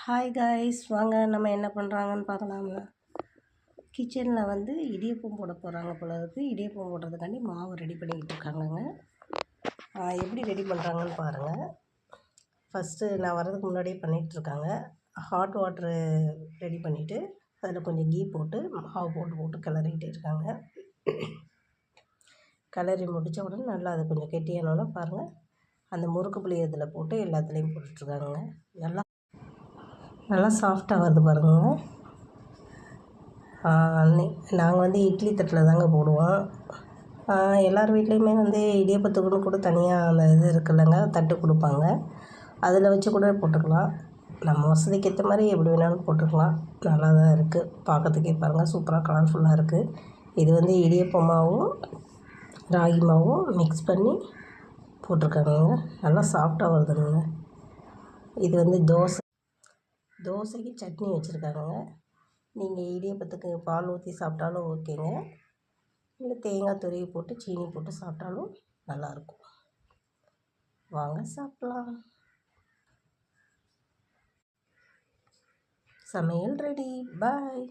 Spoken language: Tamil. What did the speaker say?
ஹாய் காய்ஸ், வாங்க நம்ம என்ன பண்ணுறாங்கன்னு பார்க்கலாமா. கிச்சனில் வந்து இடியப்பம் போட போகிறாங்க போல இருக்குது. இடியப்பம் போடுறதுக்காண்டி மாவு ரெடி பண்ணிக்கிட்டு இருக்காங்கங்க. எப்படி ரெடி பண்ணுறாங்கன்னு பாருங்கள். ஃபஸ்ட்டு நான் வர்றதுக்கு முன்னாடியே பண்ணிகிட்ருக்காங்க. ஹாட் வாட்ரு ரெடி பண்ணிவிட்டு அதில் கொஞ்சம் கீ போட்டு மாவு போட்டு கிளறிக்கிட்டே இருக்காங்க. கிளறி முடித்த உடனே நல்லா அது கொஞ்சம் கெட்டியானோன்னா பாருங்கள், அந்த முறுக்கு புளி இதில் போட்டு எல்லாத்துலேயும் போட்டுட்ருக்காங்க. நல்லா சாஃப்டாக வருது பாருங்க. நாங்கள் வந்து இட்லி தட்டில் தாங்க போடுவோம். எல்லார் வீட்லேயுமே வந்து இடியப்பத்துக்குன்னு கூட தனியாக அந்த இது இருக்குல்லங்க, தட்டு கொடுப்பாங்க. அதில் வச்சு கூட போட்டுக்கலாம். நம்ம வசதிக்கு ஏற்ற மாதிரி எப்படி வேணாலும் போட்டுக்கலாம். நல்லா தான் இருக்குது. பார்க்கறதுக்கே பாருங்கள், சூப்பராக கலர்ஃபுல்லாக இருக்குது. இது வந்து இடியப்ப மாவும் ராகி மாவும் மிக்ஸ் பண்ணி போட்டிருக்காங்கங்க. நல்லா சாஃப்டாக வருதுங்க. இது வந்து தோசைக்கு சட்னி வச்சுருக்காங்க. நீங்கள் இடியப்பத்துக்கு பால் ஊற்றி சாப்பிட்டாலும் ஓகேங்க, இல்லை தேங்காய் துருவி போட்டு சீனி போட்டு சாப்பிட்டாலும் நல்லாயிருக்கும். வாங்க சாப்பிட்லாம். சமையல் ரெடி. பாய்.